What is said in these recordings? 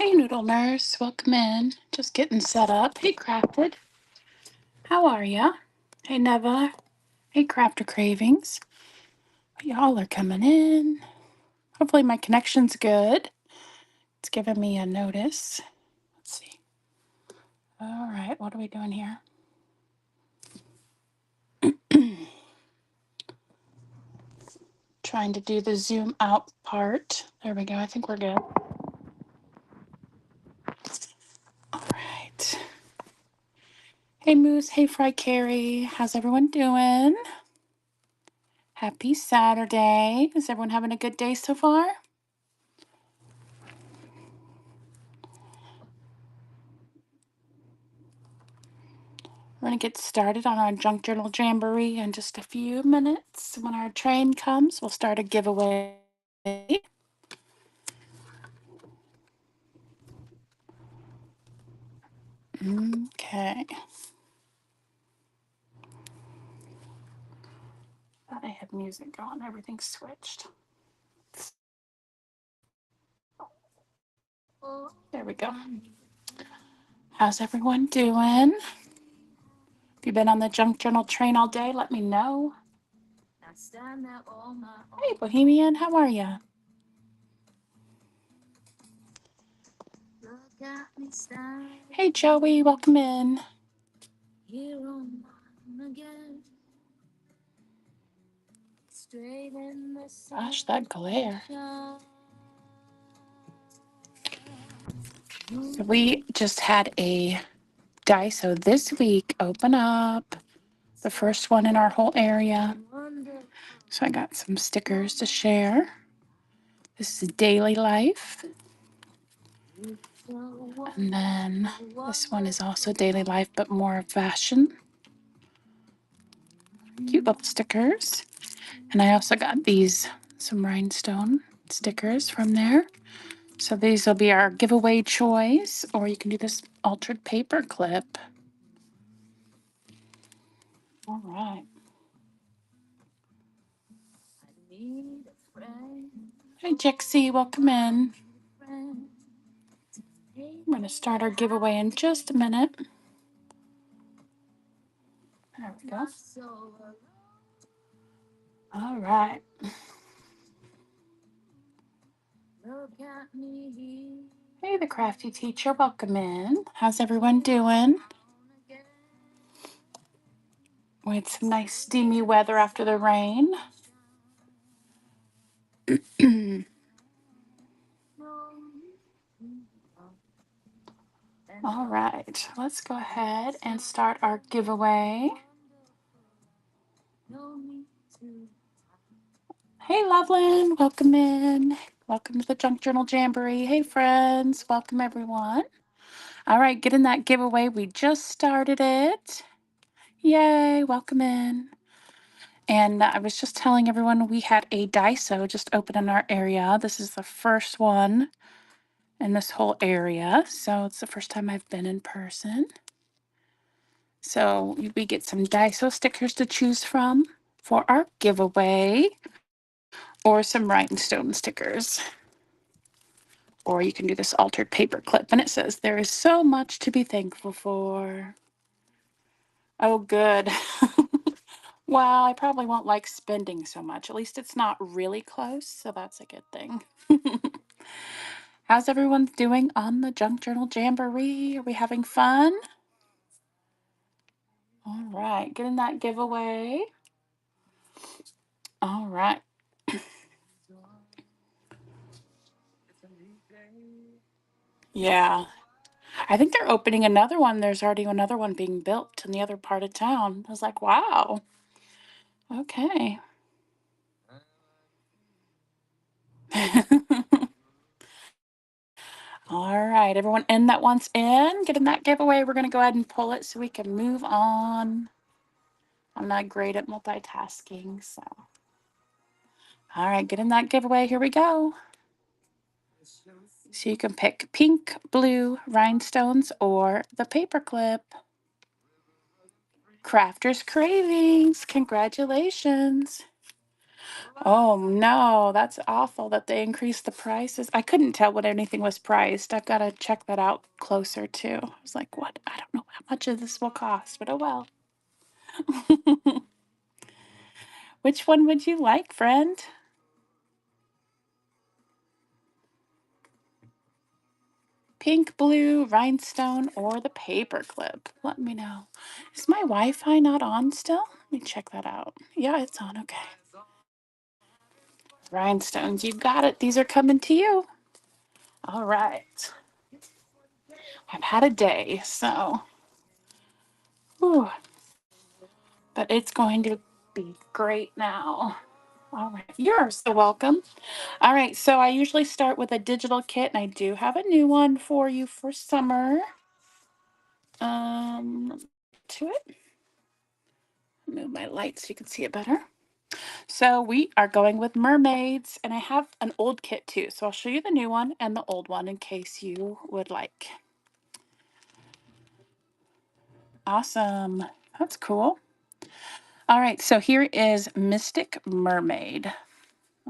Hey, Noodle Nurse. Welcome in. Just getting set up. Hey, Crafted. How are ya? Hey, Neva. Hey, Crafter Cravings. Y'all are coming in. Hopefully my connection's good. It's giving me a notice. Let's see. All right, what are we doing here? Trying to do the zoom out part. There we go. I think we're good. All right. Hey, Moose. Hey, Fry Carrie. How's everyone doing? Happy Saturday. Is everyone having a good day so far? We're going to get started on our Junk Journal Jamboree in just a few minutes. When our train comes, we'll start a giveaway. Okay. Thought I had music on. Everything's switched. There we go. How's everyone doing? If you've been on the Junk Journal train all day, let me know. Hey, Bohemian, how are you? Hey, Joey, welcome in. Gosh, that glare. We just had a Daiso this week open up, the first one in our whole area. So I got some stickers to share. This is Daily Life. And then this one is also Daily Life, but more fashion. Cute little stickers. And I also got these, some rhinestone stickers from there. So these will be our giveaway choice, or you can do this altered paper clip. All right. Hey, Jixie, welcome in. I'm going to start our giveaway in just a minute. There we go. All right. Hey, the crafty teacher, welcome in. How's everyone doing? We had some nice steamy weather after the rain. All right, let's go ahead and start our giveaway. Hey, Loveland, welcome in. Welcome to the Junk Journal Jamboree. Hey, friends, welcome everyone. All right, get in that giveaway. We just started it. Yay, welcome in. And I was just telling everyone we had a Daiso just open in our area. This is the first one in this whole area. So it's the first time I've been in person. So we get some Daiso stickers to choose from for our giveaway, or some rhinestone stickers. Or you can do this altered paper clip. And it says, there is so much to be thankful for. Oh, good. Well, I probably won't like spending so much. At least it's not really close, so that's a good thing. How's everyone doing on the Junk Journal Jamboree? Are we having fun? All right, getting that giveaway. All right. Yeah. I think they're opening another one. There's already another one being built in the other part of town. I was like, wow. Okay. All right, everyone in that wants in, getting that giveaway. We're going to go ahead and pull it so we can move on. I'm not great at multitasking, so. All right, getting that giveaway. Here we go. So you can pick pink, blue, rhinestones, or the paperclip. Crafter's Cravings, congratulations. Oh no, that's awful that they increased the prices. I couldn't tell what anything was priced. I've got to check that out closer too. I was like, what? I don't know how much of this will cost, but oh well. Which one would you like, friend? Pink, blue, rhinestone, or the paper clip? Let me know. Is my Wi-Fi not on still? Let me check that out. Yeah, it's on. Okay. Rhinestones, you got it. These are coming to you. All right. I've had a day, so, whew, but it's going to be great now. All right. You're so welcome. All right. So I usually start with a digital kit, and I do have a new one for you for summer. To it. Move my light so you can see it better. So we are going with mermaids, and I have an old kit too. So I'll show you the new one and the old one in case you would like. Awesome. That's cool. All right, so here is Mystic Mermaid.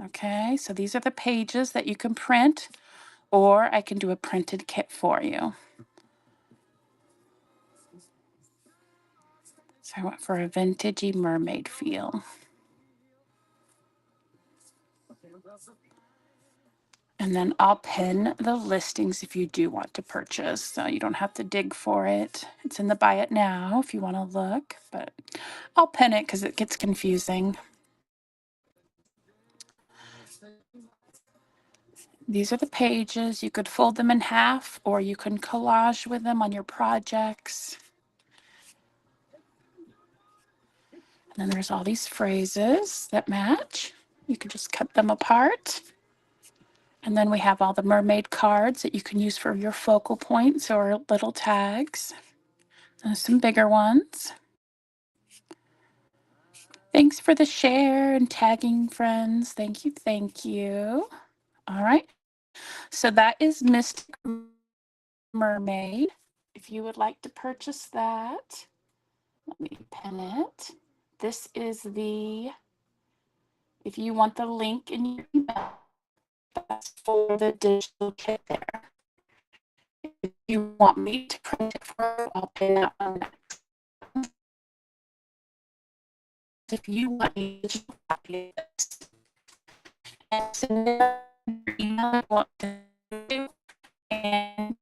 Okay, so these are the pages that you can print, or I can do a printed kit for you. So I went for a vintagey mermaid feel. And then I'll pin the listings if you do want to purchase, so you don't have to dig for it. It's in the buy it now if you want to look, but I'll pin it because it gets confusing. These are the pages. You could fold them in half, or you can collage with them on your projects. And then there's all these phrases that match. You can just cut them apart. And then we have all the mermaid cards that you can use for your focal points or little tags. And some bigger ones. Thanks for the share and tagging, friends. Thank you. Thank you. All right. So that is Mystic Mermaid. If you would like to purchase that, let me pin it. This is the, if you want the link in your email, that's for the digital kit there. If you want me to print it for you, I'll pin that on next. If you want a digital copy of this, and send it your email you want to do, and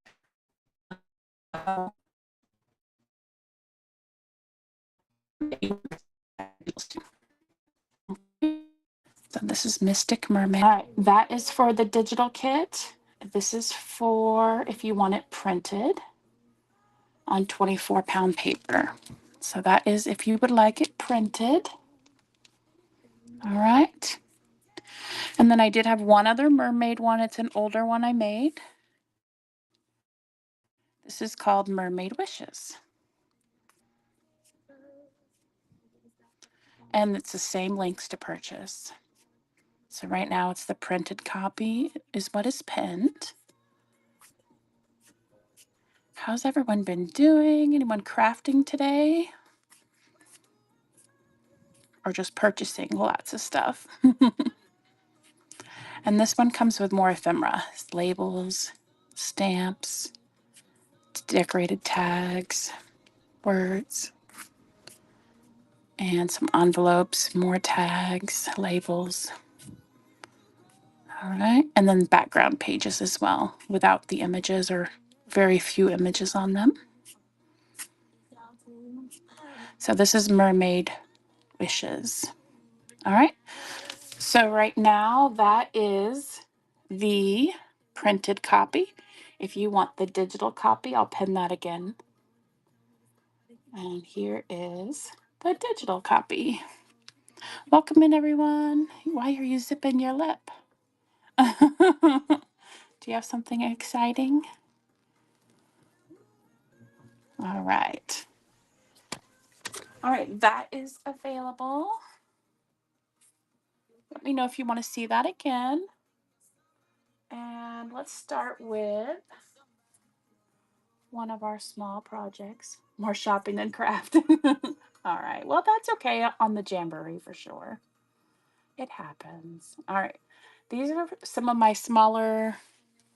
so this is Mystic Mermaid. All right, that is for the digital kit. This is for if you want it printed on 24-pound paper. So that is if you would like it printed. All right. And then I did have one other mermaid one. It's an older one I made. This is called Mermaid Wishes. And it's the same links to purchase. So right now it's the printed copy is what is pinned. How's everyone been doing? Anyone crafting today? Or just purchasing lots of stuff? And this one comes with more ephemera, labels, stamps, decorated tags, words, and some envelopes, more tags, labels. All right, and then background pages as well, without the images or very few images on them. So this is Mermaid Wishes. All right, so right now that is the printed copy. If you want the digital copy, I'll pin that again. And here is the digital copy. Welcome in, everyone. Why are you zipping your lip? Do you have something exciting? All right. All right, that is available. Let me know if you want to see that again. And let's start with one of our small projects. More shopping than craft. All right, well, that's okay on the Jamboree for sure. It happens. All right. These are some of my smaller,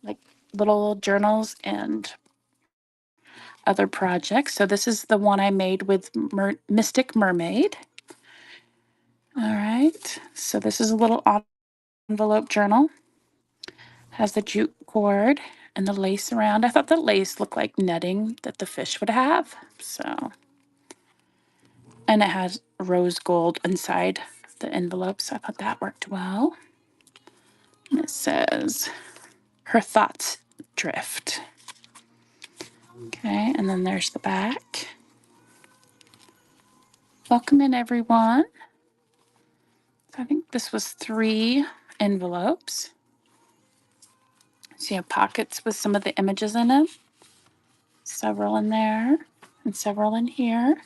like little journals and other projects. So this is the one I made with Mystic Mermaid. All right. So this is a little envelope journal. Has the jute cord and the lace around. I thought the lace looked like netting that the fish would have. So, and it has rose gold inside the envelope. So I thought that worked well. And it says, her thoughts drift. Okay, and then there's the back. Welcome in, everyone. So I think this was 3 envelopes. So you have pockets with some of the images in them. Several in there and several in here.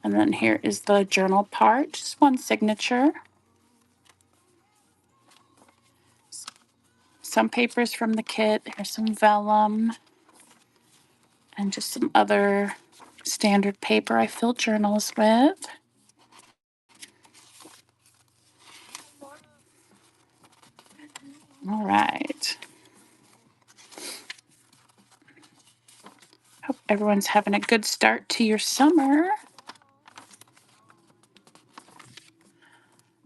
And then here is the journal part, just one signature. Some papers from the kit. Here's some vellum and just some other standard paper I fill journals with. All right. Hope everyone's having a good start to your summer.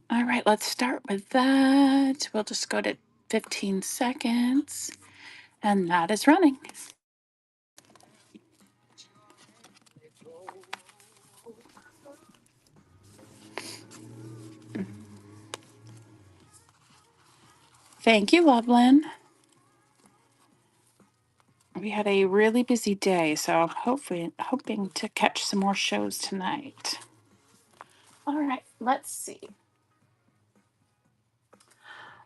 All right, let's start with that. We'll just go to 15 seconds, and that is running. Thank you, Loveland. We had a really busy day, so hoping to catch some more shows tonight. All right, let's see.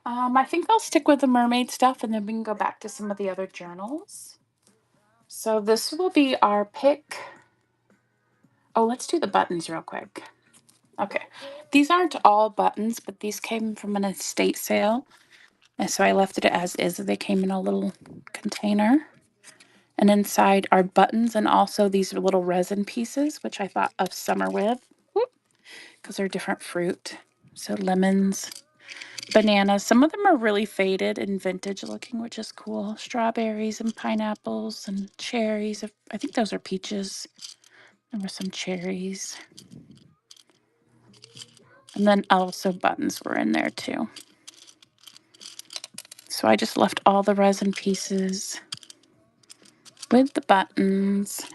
I think I'll stick with the mermaid stuff, and then we can go back to some of the other journals. So this will be our pick. Oh, let's do the buttons real quick. Okay, these aren't all buttons, but these came from an estate sale. And so I left it as is. They came in a little container. And inside are buttons and also these little resin pieces, which I thought of summer with because they're different fruit. So lemons, bananas. Some of them are really faded and vintage looking, which is cool. Strawberries and pineapples and cherries. I think those are peaches. There were some cherries. And then also buttons were in there too. So I just left all the resin pieces with the buttons.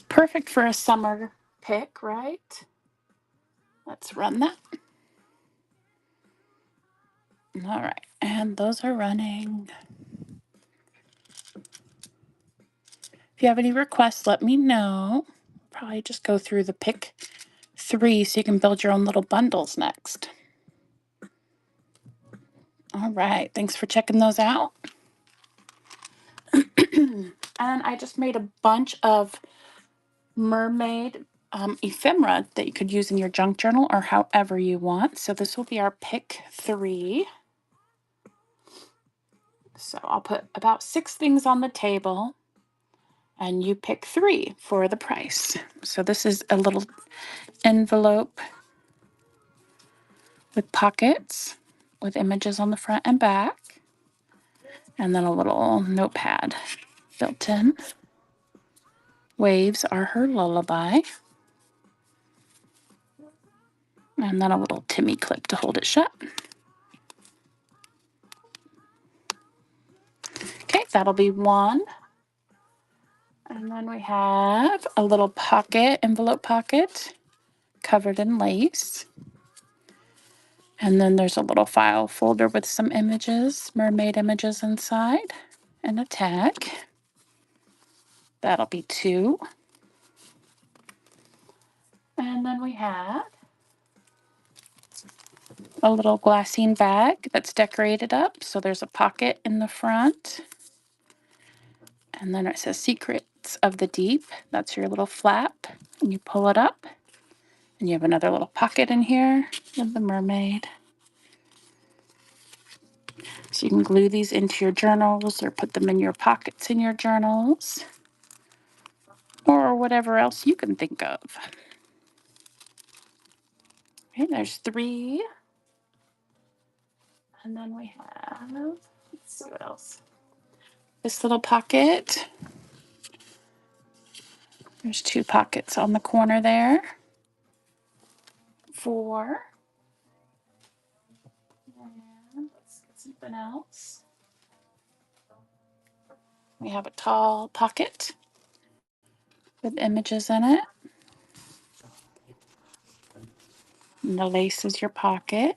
Perfect for a summer pick, right? Let's run that. All right, and those are running. If you have any requests, let me know. Probably just go through the pick 3 so you can build your own little bundles next. All right, thanks for checking those out. And I just made a bunch of mermaid ephemera that you could use in your junk journal or however you want. So this will be our pick 3. So I'll put about 6 things on the table and you pick 3 for the price. So this is a little envelope with pockets with images on the front and back, and then a little notepad built in. Waves are her lullaby. And then a little Timmy clip to hold it shut. Okay, that'll be 1. And then we have a little pocket, envelope pocket, covered in lace. And then there's a little file folder with some images, mermaid images inside, and a tag. That'll be 2. And then we have a little glassine bag that's decorated up. So there's a pocket in the front. And then it says Secrets of the Deep. That's your little flap. And you pull it up. And you have another little pocket in here with the mermaid. So you can glue these into your journals or put them in your pockets in your journals. Or whatever else you can think of. Okay, there's 3. And then we have, let's see what else. This little pocket. There's 2 pockets on the corner there. 4. And let's get something else. We have a tall pocket with images in it. And the lace is your pocket.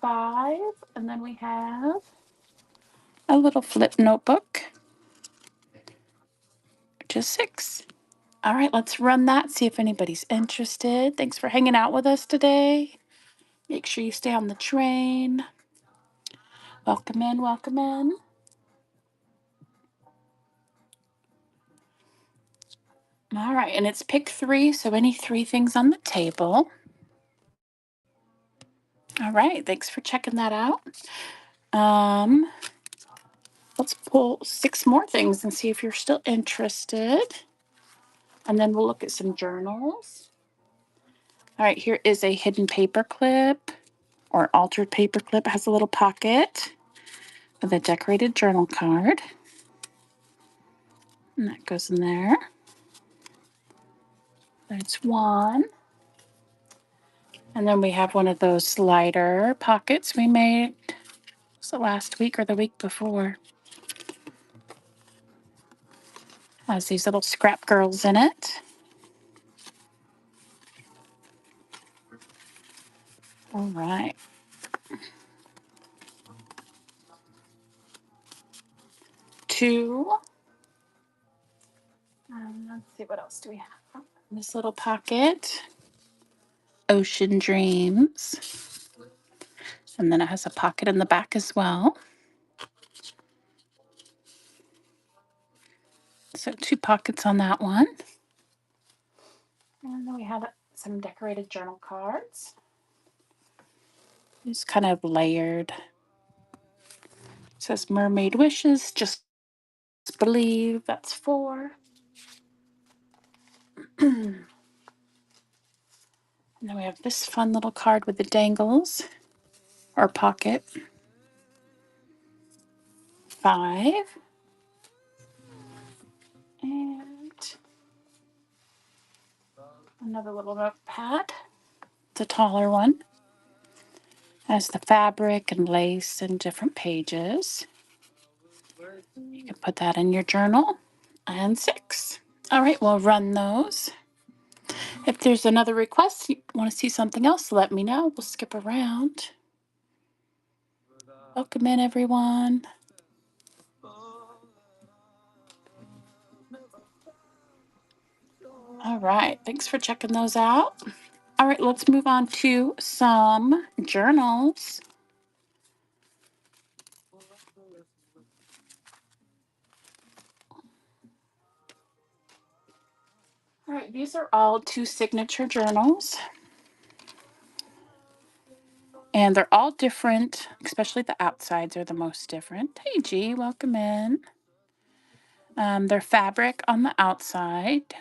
5. And then we have a little flip notebook, which is 6. All right, let's run that, see if anybody's interested. Thanks for hanging out with us today. Make sure you stay on the train. Welcome in, welcome in. All right, and it's pick 3, so any 3 things on the table. All right, thanks for checking that out. Let's pull 6 more things and see if you're still interested. And then we'll look at some journals. All right, here is a hidden paper clip or altered paper clip. It has a little pocket with a decorated journal card. And that goes in there. That's 1. And then we have one of those slider pockets we made. Was it last week or the week before? Has these little scrap girls in it. All right. 2. Let's see, what else do we have? This little pocket. Ocean Dreams. And then it has a pocket in the back as well. So 2 pockets on that one. And then we have some decorated journal cards. It's kind of layered. It says Mermaid Wishes, just believe. That's 4. And then we have this fun little card with the dangles or pocket. 5. And another little notepad. It's a taller one. Has the fabric and lace and different pages. You can put that in your journal. And 6. All right, we'll run those. If there's another request, you want to see something else, let me know. We'll skip around. Welcome in, everyone. All right, thanks for checking those out. All right, let's move on to some journals. All right, these are all 2 signature journals. And they're all different, especially the outsides are the most different. Hey, G, welcome in. They're fabric on the outside.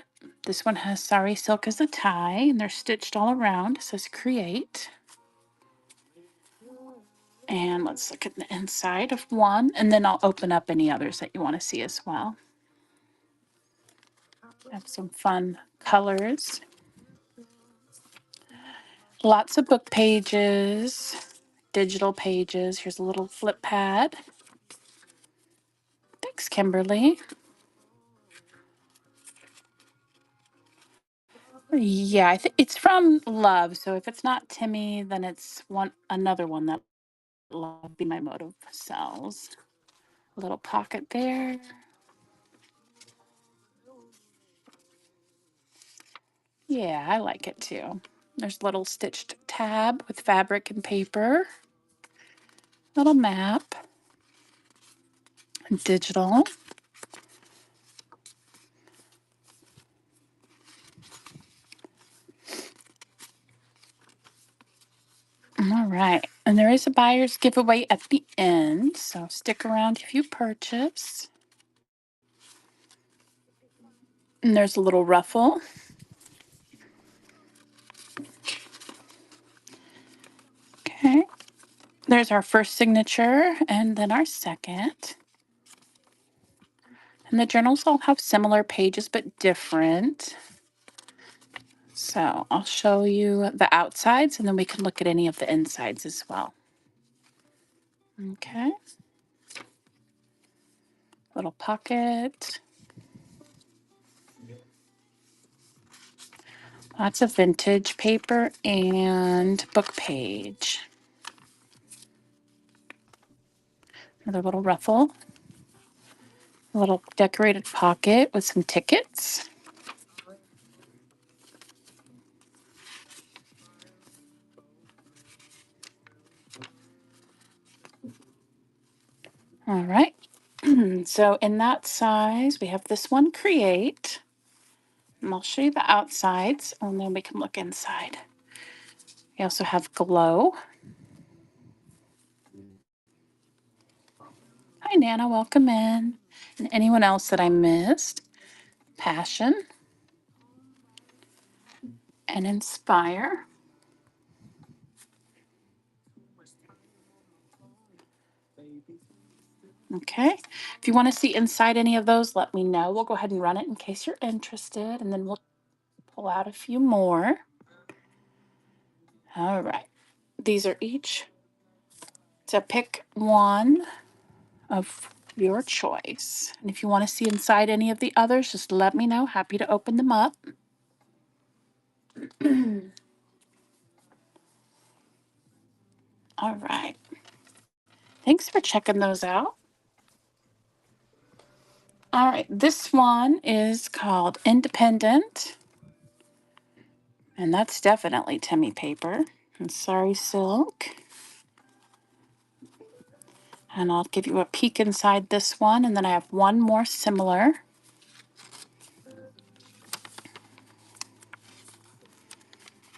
This one has sari silk as a tie, and they're stitched all around. It says create. And let's look at the inside of one, and then I'll open up any others that you want to see as well. Have some fun colors. Lots of book pages, digital pages. Here's a little flip pad. Thanks, Kimberly. Yeah, I think it's from Love. So if it's not Timmy, then it's another one that Love Be My Motive sells. A little pocket there. Yeah, I like it too. There's a little stitched tab with fabric and paper. Little map. Digital. All right. And there is a buyer's giveaway at the end. So stick around if you purchase. And there's a little ruffle. Okay. There's our first signature and then our second. And the journals all have similar pages but different. So I'll show you the outsides and then we can look at any of the insides as well. Okay. Little pocket. Lots of vintage paper and book page. Another little ruffle. A little decorated pocket with some tickets. All right. So in that size, we have this one, Create. And I'll show you the outsides, and then we can look inside. We also have Glow. Hi, Nana. Welcome in. And anyone else that I missed. Passion and Inspire. Okay. If you want to see inside any of those, let me know. We'll go ahead and run it in case you're interested, and then we'll pull out a few more. All right. These are each to pick one of your choice. And if you want to see inside any of the others, just let me know. Happy to open them up. All right. Thanks for checking those out. All right. This one is called Independent. And that's definitely Timmy paper and Sorry Silk. And I'll give you a peek inside this one. And then I have one more similar.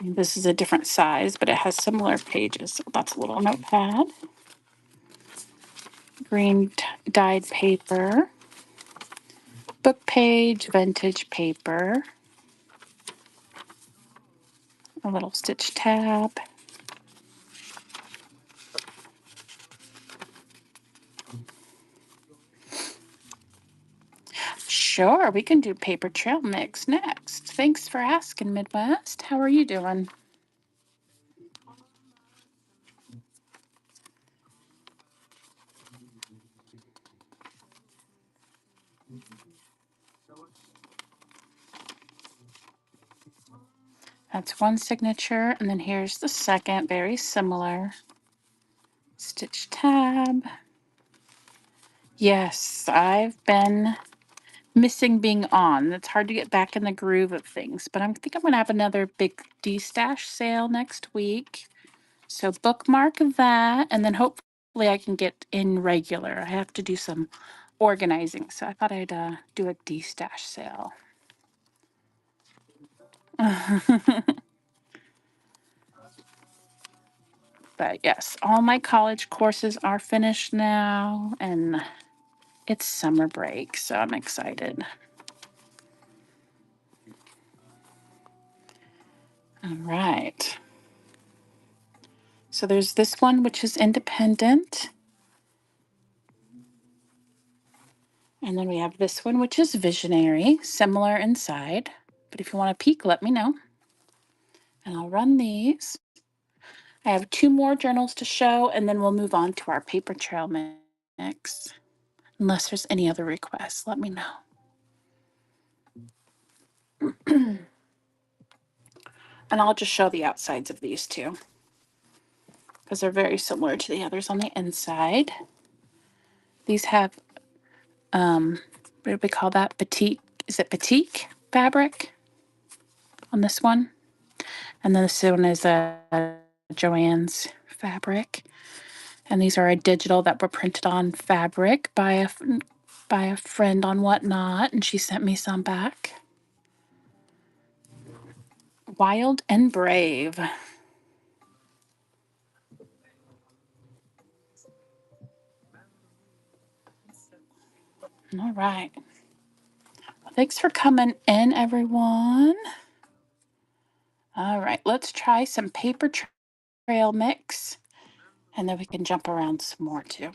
This is a different size, but it has similar pages. So that's a little notepad. Green dyed paper. Book page, vintage paper. A little stitch tab. Sure, we can do paper trail mix next. Thanks for asking, Midwest. How are you doing? That's one signature, and then here's the second, very similar. Stitch tab. Yes, I've been missing being on. It's hard to get back in the groove of things, but I think I'm going to have another big D-stash sale next week. So bookmark that, and then hopefully I can get in regular. I have to do some organizing, so I thought I'd do a D-stash sale. But yes, all my college courses are finished now, and it's summer break, so I'm excited. All right. So there's this one, which is independent. And then we have this one, which is visionary, similar inside. But if you want to peek, let me know. And I'll run these. I have two more journals to show, and then we'll move on to our paper trail mix. Unless there's any other requests, let me know. And I'll just show the outsides of these two because they're very similar to the others on the inside. These have, what do we call that? Batik, is it batik fabric on this one? And then this one is a Joann's fabric. And these are a digital that were printed on fabric by a friend on Whatnot, and she sent me some back. Wild and Brave. All right. Well, thanks for coming in, everyone. All right, let's try some paper trail mix. And then we can jump around some more too.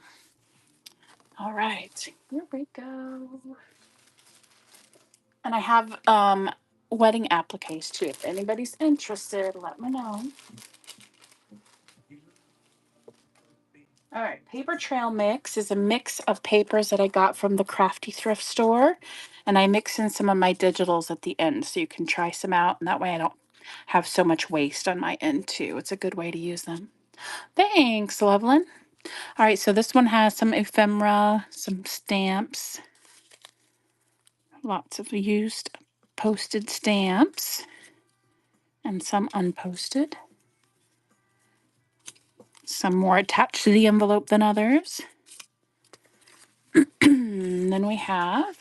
All right, here we go. And I have wedding appliques too. If anybody's interested, let me know. All right, paper trail mix is a mix of papers that I got from the Crafty thrift store. And I mix in some of my digitals at the end so you can try some out. And that way I don't have so much waste on my end too. It's a good way to use them. Thanks, Loveland. All right, so this one has some ephemera, some stamps, lots of used posted stamps, and some unposted. Some more attached to the envelope than others. And then we have,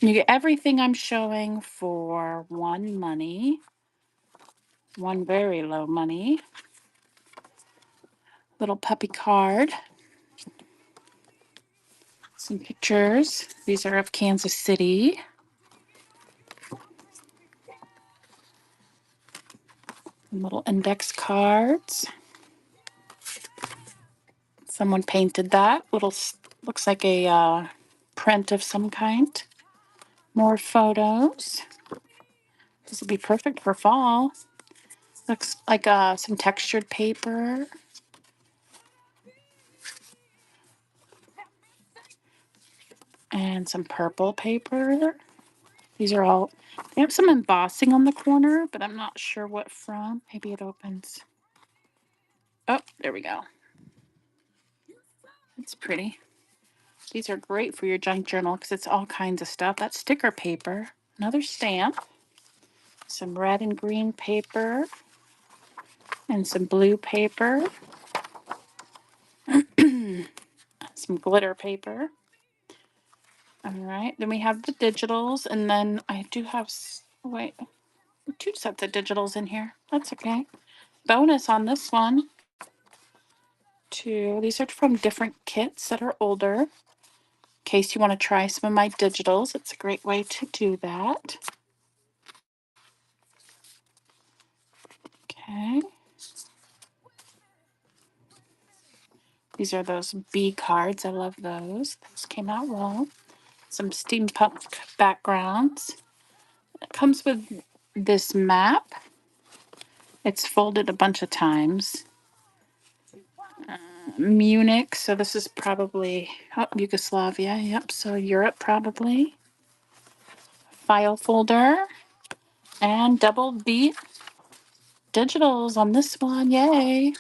you get everything I'm showing for one money, one very low money. Little puppy card. Some pictures. These are of Kansas City. Little index cards. Someone painted that. Looks like a print of some kind. More photos. This will be perfect for fall. Looks like some textured paper. And some purple paper. These are all, they have some embossing on the corner, but I'm not sure what from. Maybe it opens. Oh, there we go. It's pretty. These are great for your junk journal because it's all kinds of stuff. That's sticker paper. Another stamp. Some red and green paper. And some blue paper. Some glitter paper. All right. Then we have the digitals. And then I do have, wait, 2 sets of digitals in here. That's okay. Bonus on this one. 2. These are from different kits that are older. In case you want to try some of my digitals, it's a great way to do that. Okay. These are those B cards. I love those. Those came out well. Some steampunk backgrounds. It comes with this map. It's folded a bunch of times. Munich, so this is probably Yugoslavia. Yep, so Europe probably. File folder and double B digitals on this one. Yay!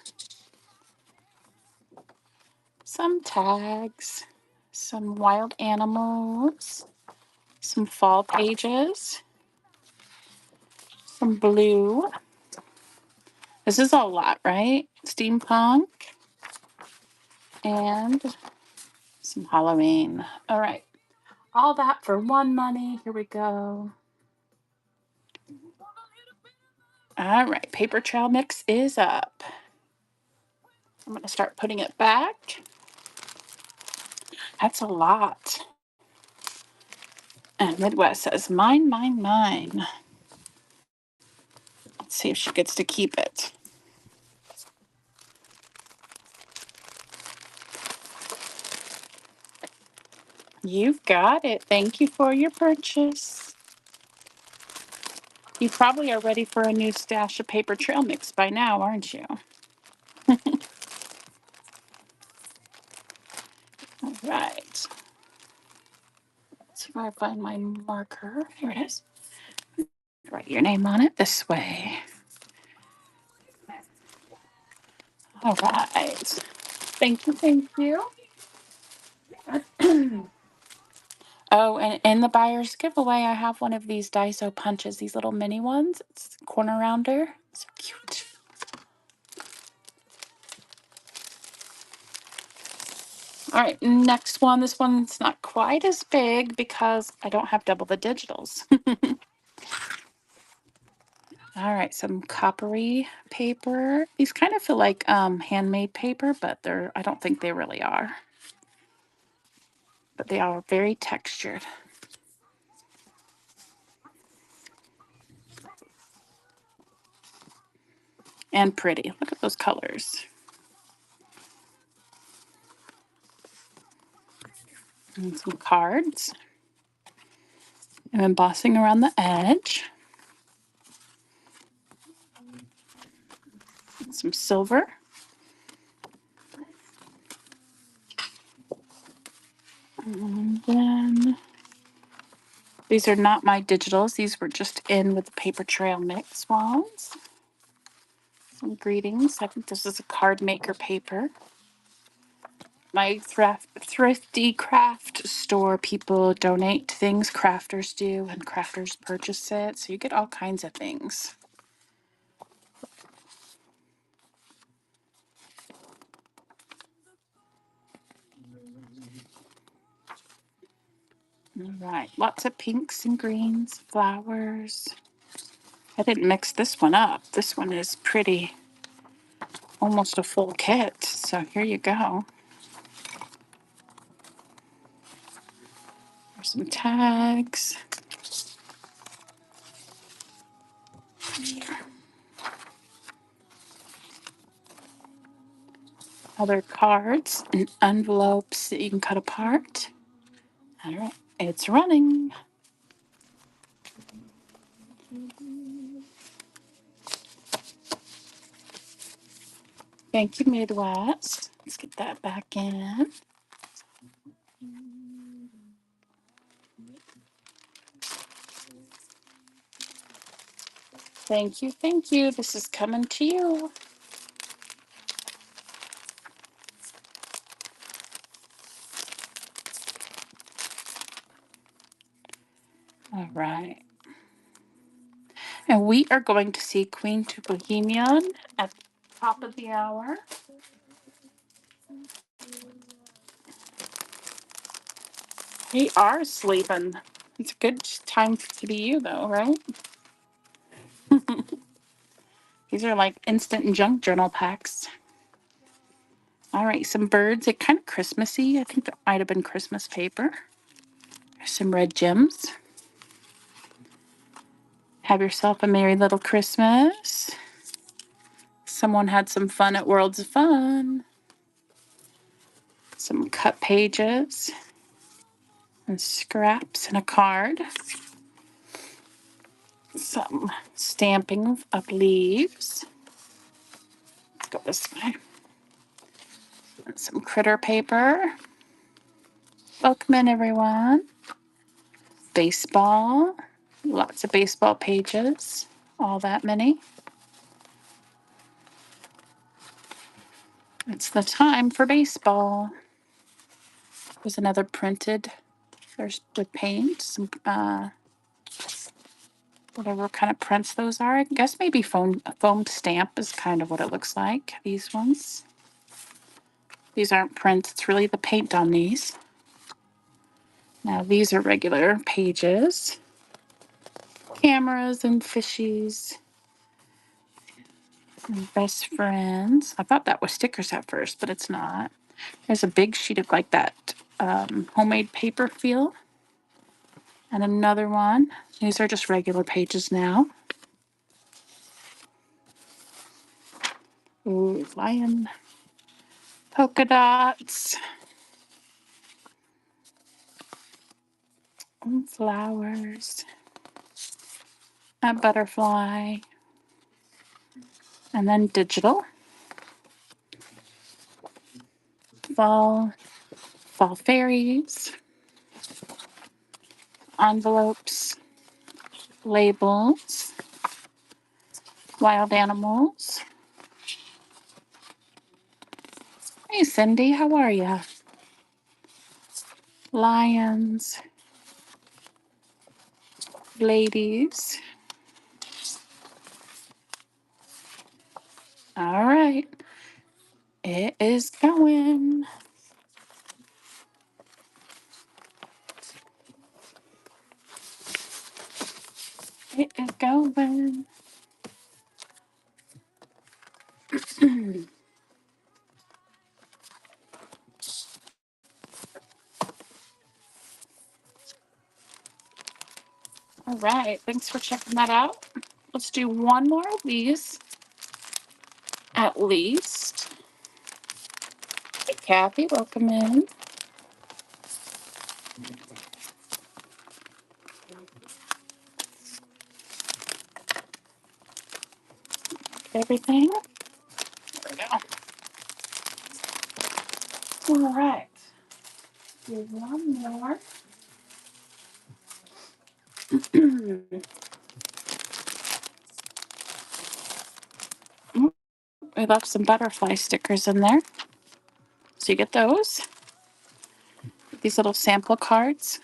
Some tags, some wild animals, some fall pages, some blue. This is a lot, right? Steampunk and some Halloween. All right. All that for one money. Here we go. All right. Paper trail mix is up. I'm going to start putting it back. That's a lot. And Midwest says, mine, mine, mine. Let's see if she gets to keep it. You've got it. Thank you for your purchase. You probably are ready for a new stash of paper trail mix by now, aren't you? All right. Let's see if I find my marker. Here it is. Write your name on it this way. All right. Thank you. Thank you. Oh, and in the buyer's giveaway, I have one of these Daiso punches, these little mini ones. It's corner rounder. So cute. All right, next one. This one's not quite as big because I don't have double the digitals. All right, some coppery paper. These kind of feel like handmade paper, but I don't think they really are. But they are very textured. And pretty. Look at those colors. And some cards. And embossing around the edge. And some silver. And then these are not my digitals. These were just in with the paper trail mix ones. Some greetings. I think this is a card maker paper. My thrifty craft store people donate things, crafters do, and crafters purchase it. So you get all kinds of things. All right, lots of pinks and greens, flowers. I didn't mix this one up. This one is pretty, almost a full kit. So here you go. There's some tags. Other cards and envelopes that you can cut apart. All right, it's running. Thank you, Midwest. Let's get that back in. Thank you, thank you. This is coming to you. All right. And we are going to see Queen to Bohemian at the top of the hour. They are sleeping. It's a good time to be you, though, right? These are like instant junk journal packs. All right, some birds. They're kind of Christmassy. I think that might have been Christmas paper. There's some red gems. Have yourself a merry little Christmas. Someone had some fun at Worlds of Fun. Some cut pages and scraps and a card. Some stamping of leaves. Let's go this way. And some critter paper. Welcome in, everyone. Baseball. Lots of baseball pages. All that many. It's the time for baseball. There's another printed. There's with paint. Some whatever kind of prints those are. I guess maybe foamed stamp is kind of what it looks like. These ones. These aren't prints. It's really the paint on these. Now these are regular pages. Cameras and fishies. And best friends. I thought that was stickers at first, but it's not. There's a big sheet of like that homemade paper feel. And another one. These are just regular pages now. Ooh, lion. Polka dots. And flowers. A butterfly. And then digital. Fall. Fall fairies. Envelopes. Labels. Wild animals. Hey, Cindy, how are ya? Lions. Ladies. All right. It is going. It is going. All right. Thanks for checking that out. Let's do one more of these at least. Hey, Kathy, welcome in. Everything. There we go. All right. Here's one more. We left some butterfly stickers in there. So you get those. These little sample cards.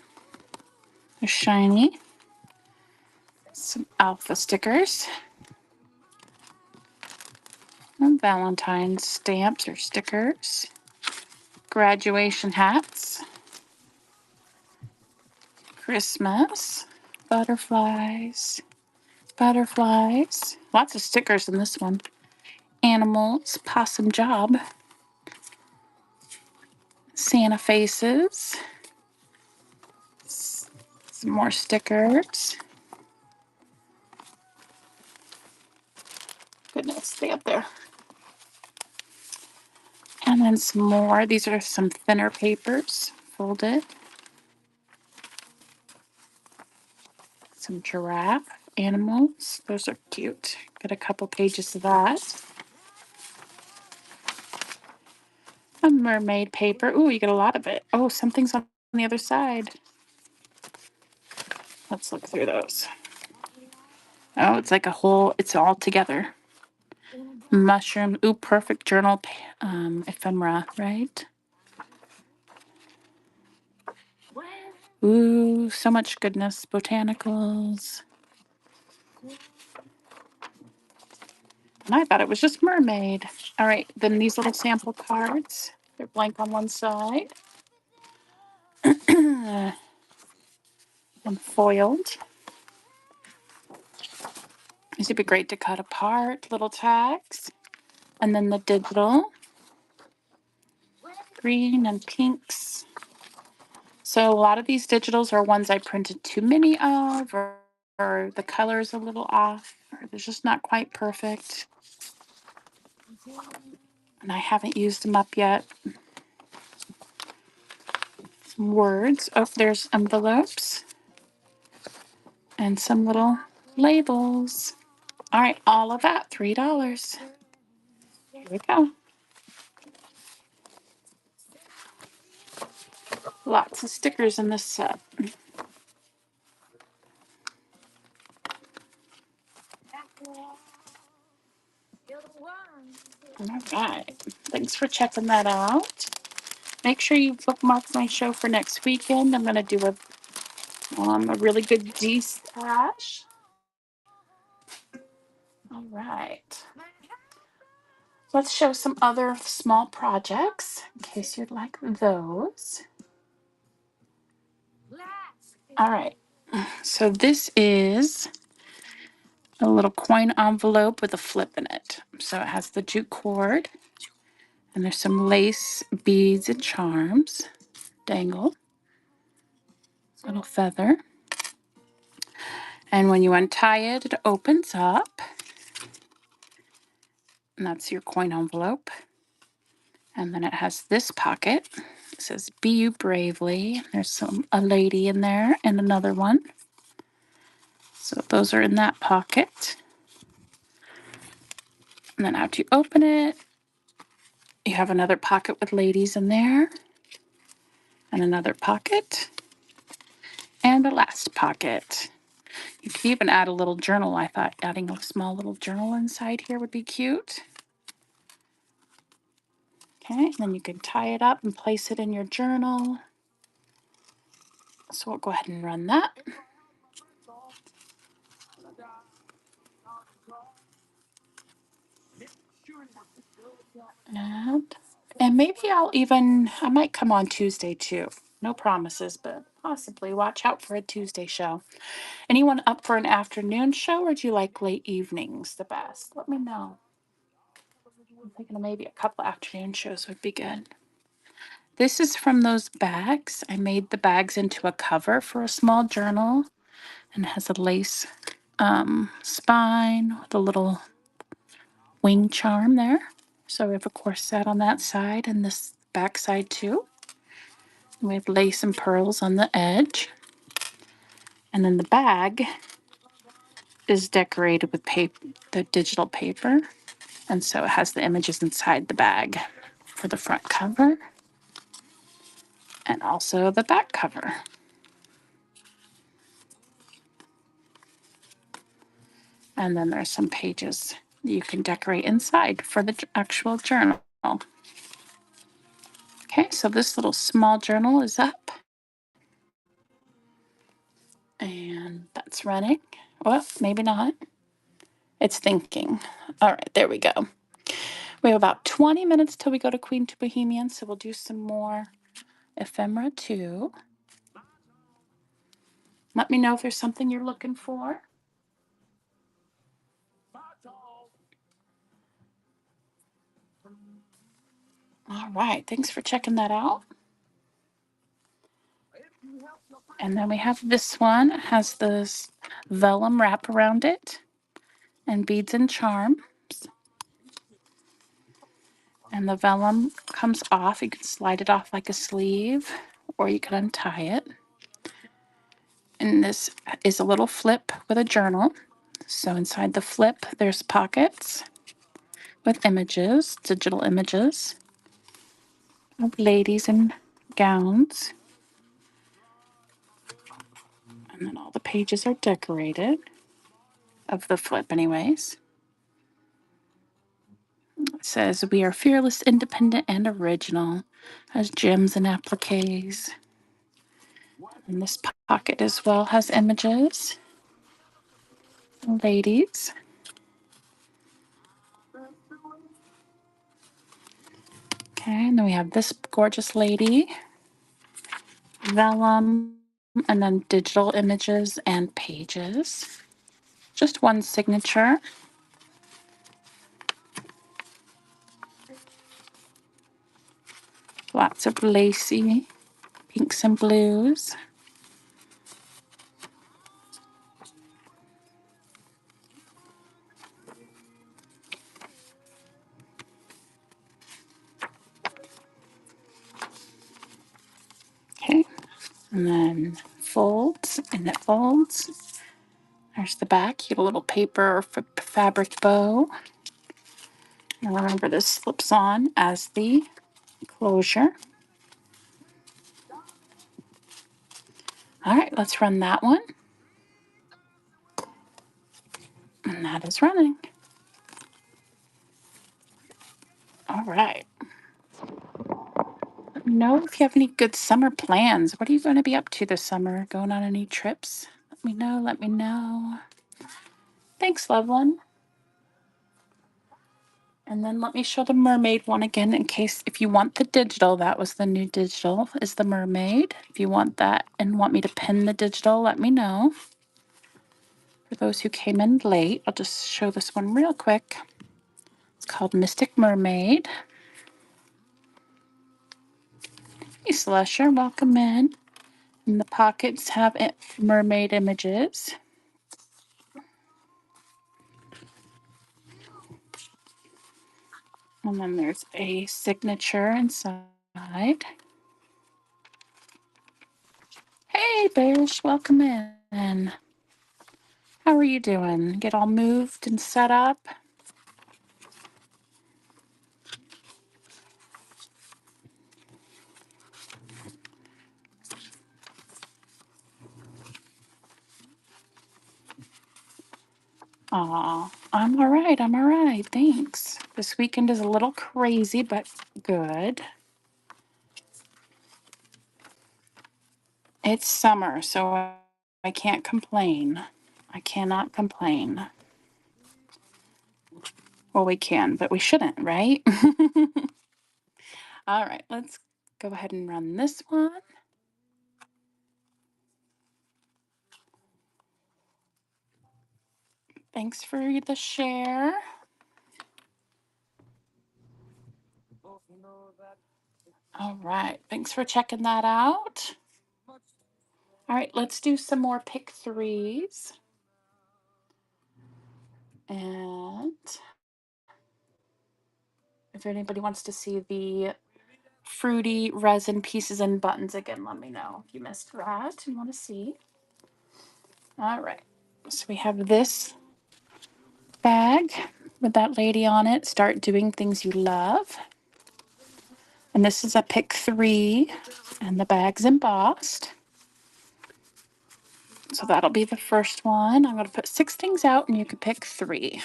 They're shiny. Some alpha stickers. And Valentine's stamps or stickers. Graduation hats. Christmas. Butterflies. Butterflies. Lots of stickers in this one. Animals. Possum job. Santa faces. Some more stickers. Goodness, stay up there. And then some more. These are some thinner papers, folded. Some giraffe animals. Those are cute. Got a couple pages of that. A mermaid paper. Ooh, you get a lot of it. Oh, something's on the other side. Let's look through those. Oh, it's like a whole, it's all together. Mushroom. Ooh, perfect journal ephemera, right? Ooh, so much goodness. Botanicals. And I thought it was just mermaid. All right, then these little sample cards. They're blank on one side. And foiled. These would be great to cut apart. Little tags. And then the digital. Green and pinks. So a lot of these digitals are ones I printed too many of, or the color is a little off, or they're just not quite perfect. And I haven't used them up yet. Some words. Oh, there's envelopes. And some little labels. All right, all of that, $3. Here we go. Lots of stickers in this set. All right. Thanks for checking that out. Make sure you bookmark my show for next weekend. I'm going to do a really good D-stash. All right. Let's show some other small projects in case you'd like those. All right. So this is a little coin envelope with a flip in it. So it has the jute cord, and there's some lace beads and charms. Dangle. Little feather. And when you untie it, it opens up. And that's your coin envelope. And then it has this pocket. It says, "Be you bravely." There's a lady in there and another one. So those are in that pocket. And then after you open it, you have another pocket with ladies in there. And another pocket. And the last pocket. You could even add a little journal. I thought adding a small little journal inside here would be cute. Okay, and then you can tie it up and place it in your journal. So we'll go ahead and run that. And maybe I might come on Tuesday too. No promises, but possibly watch out for a Tuesday show. Anyone up for an afternoon show, or do you like late evenings the best? Let me know. I'm thinking of maybe a couple afternoon shows would be good. This is from those bags. I made the bags into a cover for a small journal, and it has a lace spine with a little wing charm there. So we have a corset on that side and this back side too. We have lace and pearls on the edge. And then the bag is decorated with the digital paper. And so it has the images inside the bag for the front cover and also the back cover. And then there's some pages you can decorate inside for the actual journal. Okay, so this little small journal is up. And that's running. Well, maybe not. It's thinking. All right, there we go. We have about 20 minutes till we go to Queen to Bohemian, so we'll do some more ephemera too. Let me know if there's something you're looking for. All right, thanks for checking that out. And then we have this one. It has this vellum wrap around it and beads and charms. And the vellum comes off. You can slide it off like a sleeve, or you can untie it. And this is a little flip with a journal. So inside the flip, there's pockets with images, digital images of ladies in gowns. And then all the pages are decorated, of the flip anyways. It says, "We are fearless, independent, and original." Has gems and appliques. And this pocket as well has images. Ladies. Okay, and then we have this gorgeous lady. Vellum, and then digital images and pages. Just one signature. Lots of lacy pinks and blues. Okay, and then folds, and it folds. There's the back. You get a little paper or fabric bow. And remember, this slips on as the closure. All right, let's run that one. And that is running. All right. Let me know if you have any good summer plans. What are you going to be up to this summer? Going on any trips? Let me know. Let me know. Thanks, loved one. And then let me show the mermaid one again in case if you want the digital, that was the new digital, is the mermaid. If you want that and want me to pin the digital, let me know. For those who came in late, I'll just show this one real quick. It's called Mystic Mermaid. Hey, Slusher, welcome in. And the pockets have mermaid images. And then there's a signature inside. Hey, Bears, welcome in. How are you doing? Get all moved and set up? Aw, I'm all right. I'm all right. Thanks. This weekend is a little crazy, but good. It's summer, so I can't complain. I cannot complain. Well, we can, but we shouldn't, right? All right, let's go ahead and run this one. Thanks for the share. All right, thanks for checking that out. All right, let's do some more pick threes. And if anybody wants to see the fruity resin pieces and buttons. Again, let me know if you missed that and want to see. All right. So we have this bag with that lady on it. Start doing things you love. And this is a pick 3, and the bag's embossed. So that'll be the first one. I'm going to put 6 things out, and you can pick 3.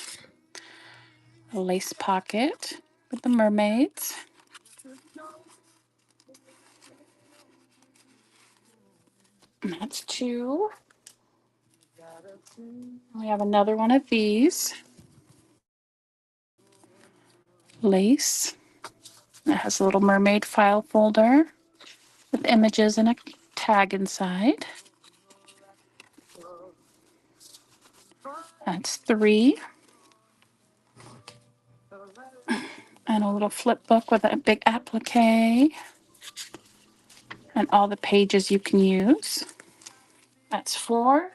A lace pocket with the mermaids. And that's 2. We have another one of these. Lace. It has a little mermaid file folder with images and a tag inside. That's 3. And a little flip book with a big applique and all the pages you can use. That's 4.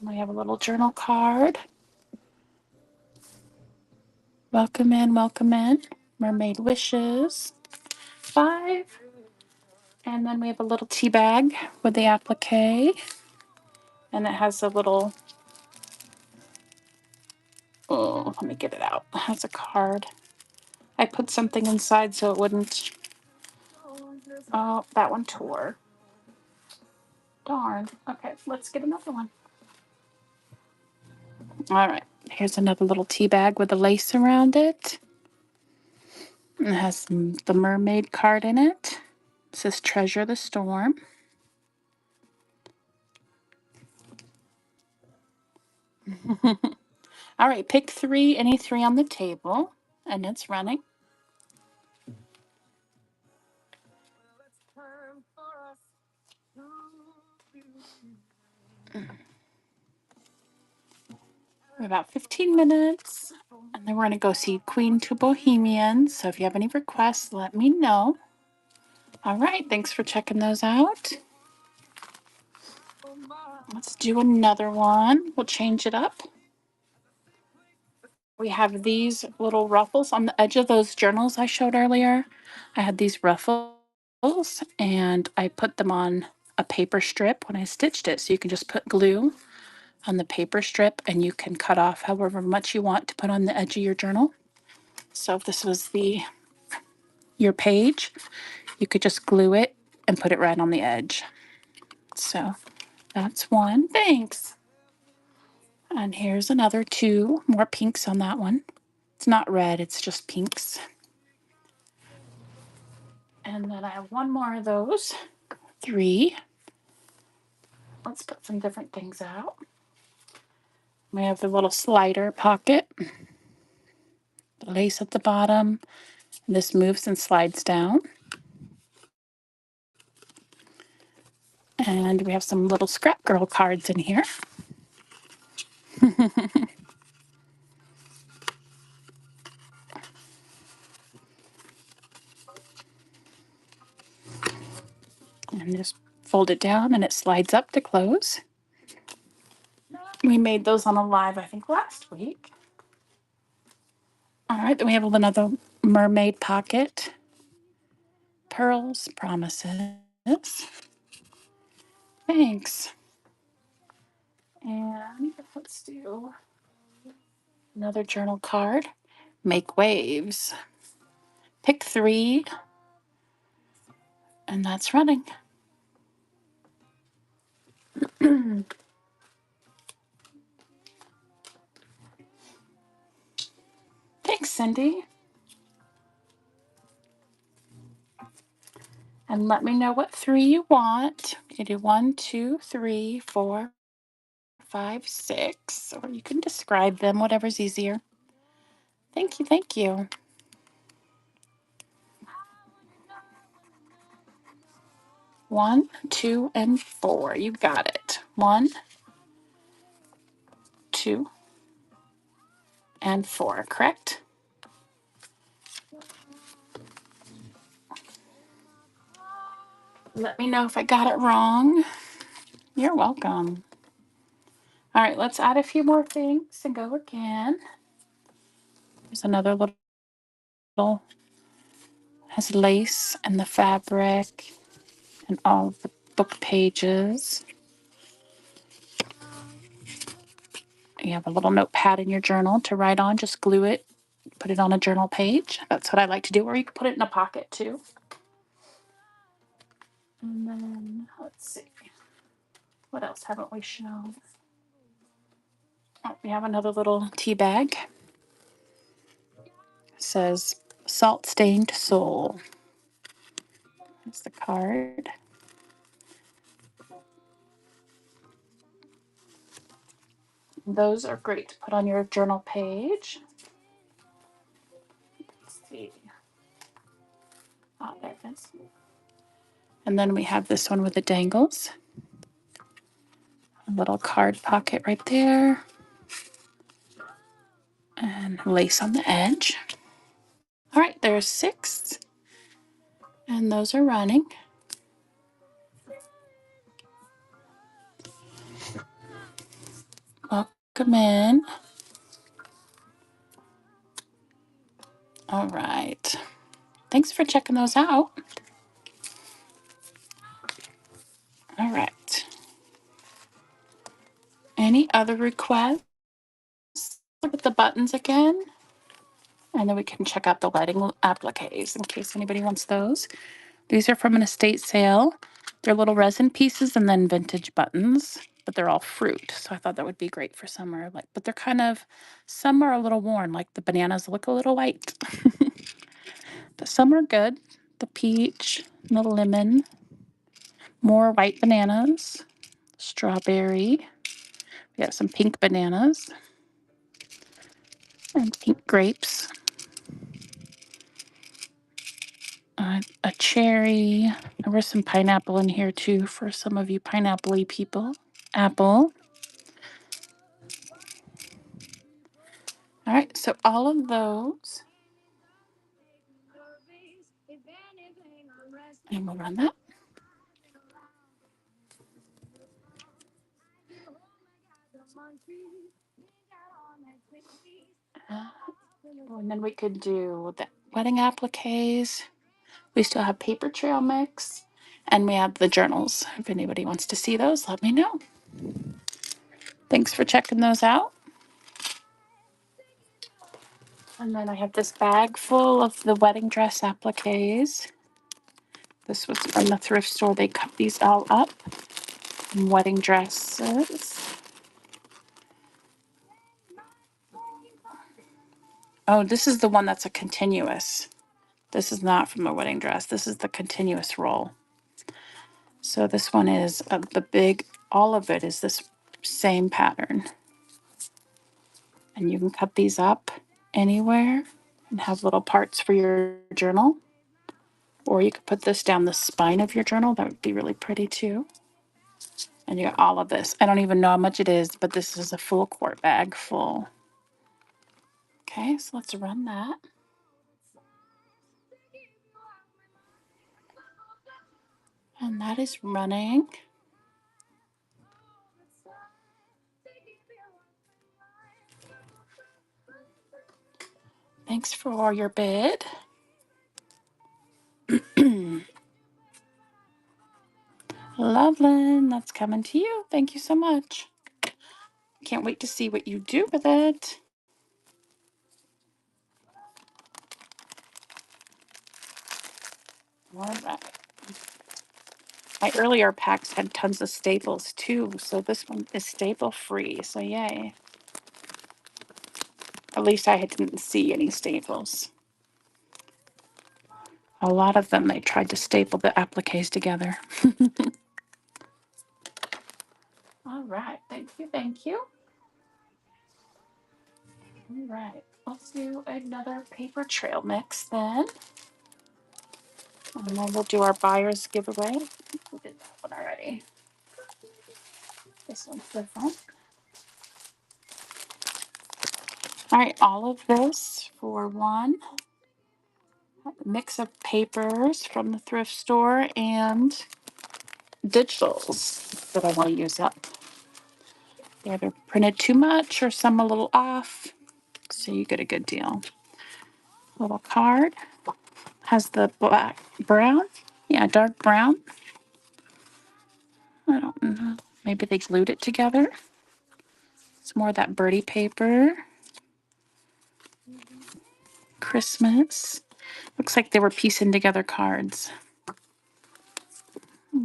We have a little journal card. Welcome in, welcome in. Mermaid wishes. 5. And then we have a little tea bag with the applique. And it has a little, oh, let me get it out. It has a card. I put something inside so it wouldn't, oh, that one tore. Darn. Okay, let's get another one. All right, here's another little tea bag with a lace around it. It has the mermaid card in it. It says Treasure the Storm. All right, pick 3, any 3 on the table, and it's running. About 15 minutes, and then we're going to go see Queen to Bohemians. So if you have any requests, let me know. All right, thanks for checking those out. Let's do another one. We'll change it up. We have these little ruffles on the edge of those journals I showed earlier. I had these ruffles, and I put them on a paper strip when I stitched it. So you can just put glue on the paper strip, and you can cut off however much you want to put on the edge of your journal. So if this was your page, you could just glue it and put it right on the edge. So that's one. Thanks. And here's another 2 more pinks on that one. It's not red, it's just pinks. And then I have one more of those. 3. Let's put some different things out. We have the little slider pocket, the lace at the bottom. This moves and slides down. And we have some little Scrap Girl cards in here. And just fold it down and it slides up to close. We made those on a live, I think, last week. All right, then we have another mermaid pocket. Pearls, promises. Thanks. And let's do another journal card. Make waves. Pick 3, and that's running. Thanks, Cindy. And let me know what 3 you want. You can do 1, 2, 3, 4, 5, 6, or you can describe them, whatever's easier. Thank you, thank you. One, 2, and 4. You got it. 1, 2, and 4, correct? Let me know if I got it wrong. You're welcome. All right, let's add a few more things and go again. There's another little, has lace and the fabric and all the book pages. You have a little notepad in your journal to write on. Just glue it, put it on a journal page. That's what I like to do, or you can put it in a pocket too. And then, let's see, what else haven't we shown? Oh, we have another little tea bag. It says Salt Stained Soul. That's the card. Those are great to put on your journal page. Let's see. Oh, there it is. And then we have this one with the dangles. A little card pocket right there. And lace on the edge. All right, there's 6. And those are running. Welcome in. All right. Thanks for checking those out. All right. Any other requests? Look at the buttons again. And then we can check out the wedding appliques in case anybody wants those. These are from an estate sale. They're little resin pieces and then vintage buttons, but they're all fruit. So I thought that would be great for summer. But they're kind of, some are a little worn, like the bananas look a little white. But some are good. The peach, the lemon, more white bananas, strawberry. We got some pink bananas and pink grapes. A cherry. There was some pineapple in here too for some of you pineapple-y people. Apple. All right, so all of those. And we'll run that. And then we could do the wedding appliques. We still have paper trail mix. And we have the journals. If anybody wants to see those, let me know. Thanks for checking those out. And then I have this bag full of the wedding dress appliques. This was from the thrift store. They cut these all up in wedding dresses. Oh, this is the one that's a continuous. This is not from a wedding dress. This is the continuous roll. So this one is the big, all of it is this same pattern. And you can cut these up anywhere and have little parts for your journal. Or you could put this down the spine of your journal. That would be really pretty too. And you got all of this. I don't even know how much it is, but this is a full quart bag full. Okay, so let's run that. And that is running. Thanks for your bid. Loveland, that's coming to you. Thank you so much. Can't wait to see what you do with it. All right. My earlier packs had tons of staples too, so this one is staple free, so yay. At least I didn't see any staples. A lot of them, they tried to staple the appliques together. All right, thank you, thank you. All right, let's do another paper trail mix then. And then we'll do our buyer's giveaway. We did that one already. This one's different. All right, all of this for one mix of papers from the thrift store and digitals that I want to use up. They either printed too much or some a little off. So you get a good deal. Little card. Has the black, brown. Yeah, dark brown. I don't know. Maybe they glued it together. It's more of that birdie paper. Christmas. Looks like they were piecing together cards.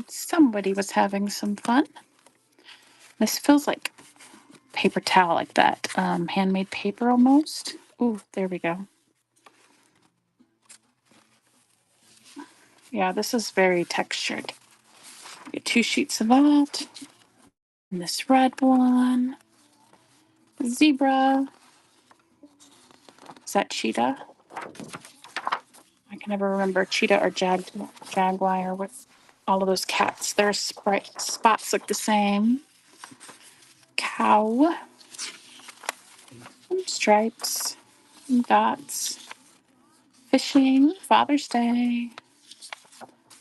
Somebody was having some fun. This feels like paper towel, like that handmade paper almost. Ooh, there we go. Yeah, this is very textured. Get 2 sheets of that. And this red one. Zebra. Is that cheetah? I can never remember cheetah or jaguar with all of those cats. Their spots look the same. Cow. Stripes. Dots. Fishing. Father's Day.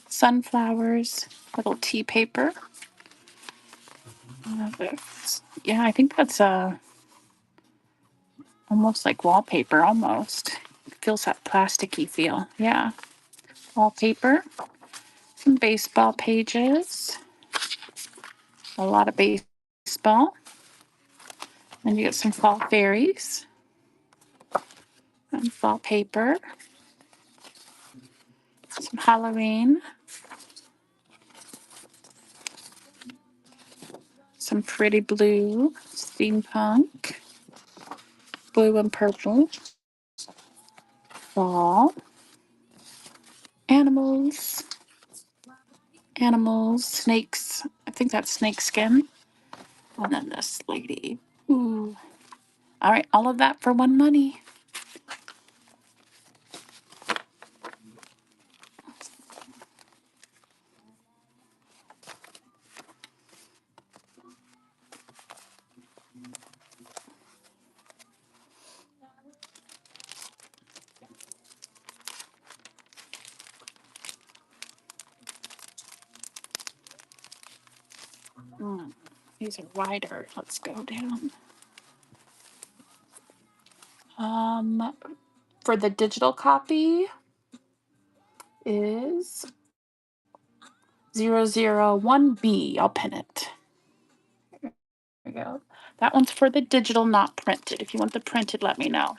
Sunflowers. Little tea paper. Yeah, I think that's almost like wallpaper, almost. Feels that plasticky feel. Yeah. Wallpaper. Some baseball pages. A lot of baseball. Then you get some fall fairies and fall paper. Some Halloween. Some pretty blue. Steampunk. Blue and purple. Fall. Animals. Animals. Snakes. I think that's snake skin. And then this lady. Ooh. All right, all of that for one money. These are wider. Let's go down. For the digital copy is 001B. I'll pin it. There we go. That one's for the digital, not printed. If you want the printed, let me know.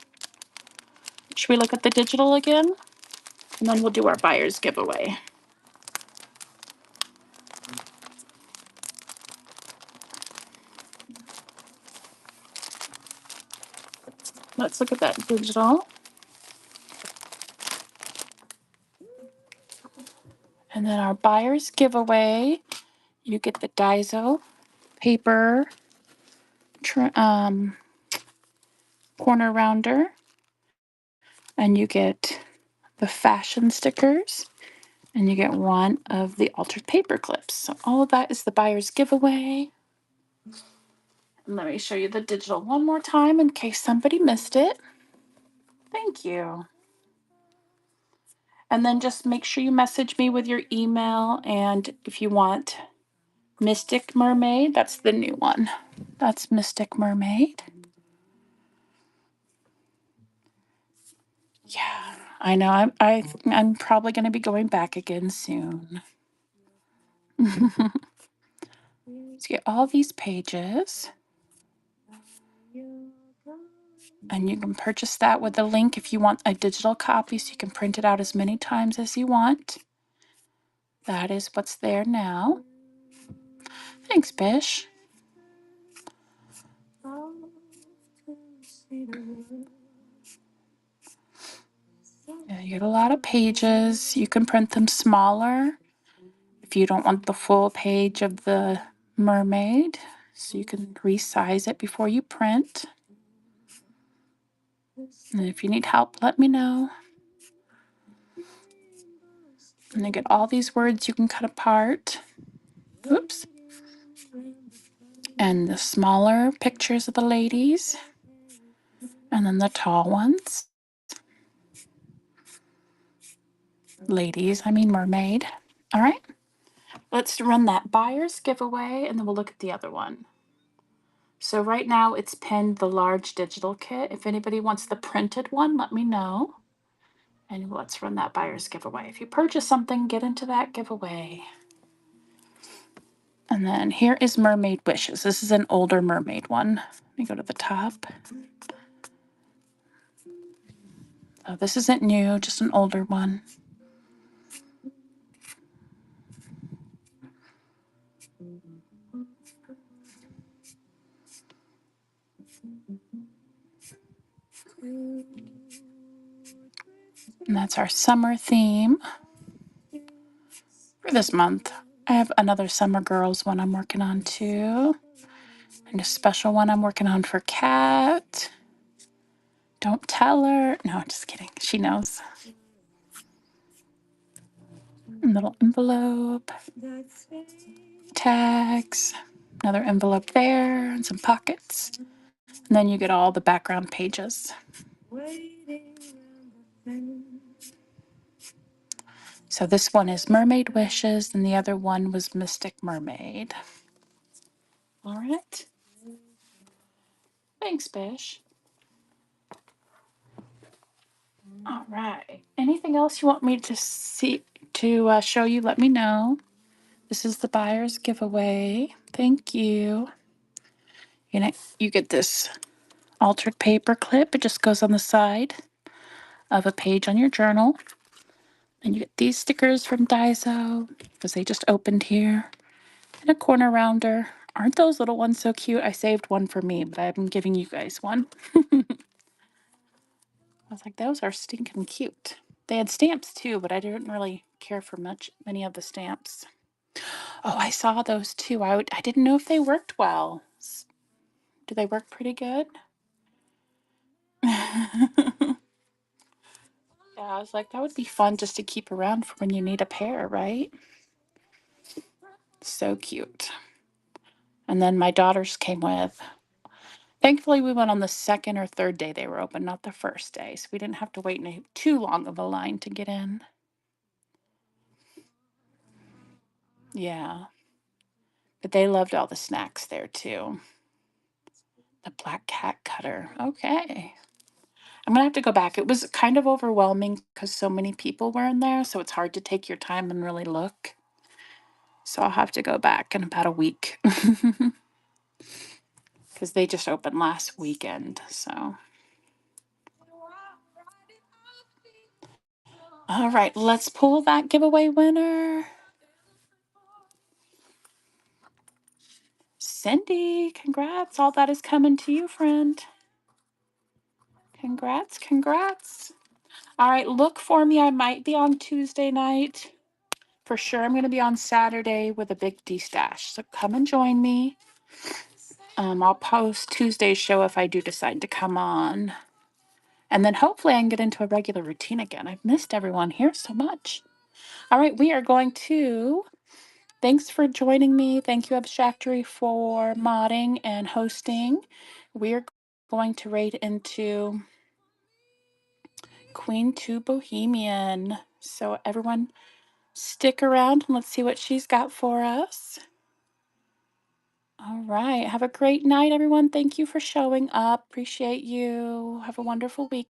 Should we look at the digital again? And then we'll do our buyer's giveaway. Let's look at that digital. And then our buyer's giveaway, you get the Daiso paper corner rounder, and you get the fashion stickers, and you get one of the altered paper clips. So all of that is the buyer's giveaway. And let me show you the digital one more time in case somebody missed it. Thank you. And then just make sure you message me with your email, and if you want Mystic Mermaid, that's the new one. That's Mystic Mermaid. Yeah, I know. I'm probably going to be going back again soon. So get all these pages, and you can purchase that with a link if you want a digital copy, so you can print it out as many times as you want. That is what's there now. Thanks, Bish. Yeah, you get a lot of pages. You can print them smaller if you don't want the full page of the mermaid. So you can resize it before you print. And if you need help, let me know. And you get all these words you can cut apart. Oops. And the smaller pictures of the ladies. And then the tall ones. Ladies, I mean mermaid. All right. Let's run that buyer's giveaway, and then we'll look at the other one. So right now it's pinned the large digital kit. If anybody wants the printed one, let me know. And let's run that buyer's giveaway. If you purchase something, get into that giveaway. And then here is Mermaid Wishes. This is an older mermaid one. Let me go to the top. Oh, this isn't new, just an older one. And that's our summer theme for this month. I have another Summer Girls one I'm working on too. And a special one I'm working on for Kat. Don't tell her. No, just kidding. She knows. A little envelope. Tags. Another envelope there and some pockets. And then you get all the background pages. So this one is Mermaid Wishes, and the other one was Mystic Mermaid. All right. Thanks, Bish. All right. Anything else you want me to show you? Let me know. This is the buyer's giveaway. Thank you. You get this altered paper clip. It just goes on the side of a page on your journal. And you get these stickers from Daiso because they just opened here. And a corner rounder. Aren't those little ones so cute? I saved one for me, but I've been giving you guys one. I was like, those are stinking cute. They had stamps too, but I didn't really care for many of the stamps. Oh, I saw those too. I didn't know if they worked well. Do they work pretty good? Yeah, I was like, that would be fun just to keep around for when you need a pair, right? So cute. And then my daughters came with. Thankfully, we went on the second or third day they were open, not the first day. So we didn't have to wait too long of a line to get in. Yeah. But they loved all the snacks there too. The black cat cutter. Okay. I'm going to have to go back. It was kind of overwhelming because so many people were in there. So it's hard to take your time and really look. So I'll have to go back in about a week because they just opened last weekend. So, all right, let's pull that giveaway winner. Cindy, congrats. All that is coming to you, friend. Congrats, congrats. All right, look for me. I might be on Tuesday night. For sure, I'm going to be on Saturday with a big D stash. So come and join me. I'll post Tuesday's show if I do decide to come on. And then hopefully I can get into a regular routine again. I've missed everyone here so much. All right, we are going to. Thanks for joining me. Thank you, Abstractory, for modding and hosting. We're going to raid into Queen 2 Bohemian. So everyone stick around and let's see what she's got for us. All right. Have a great night, everyone. Thank you for showing up. Appreciate you. Have a wonderful week.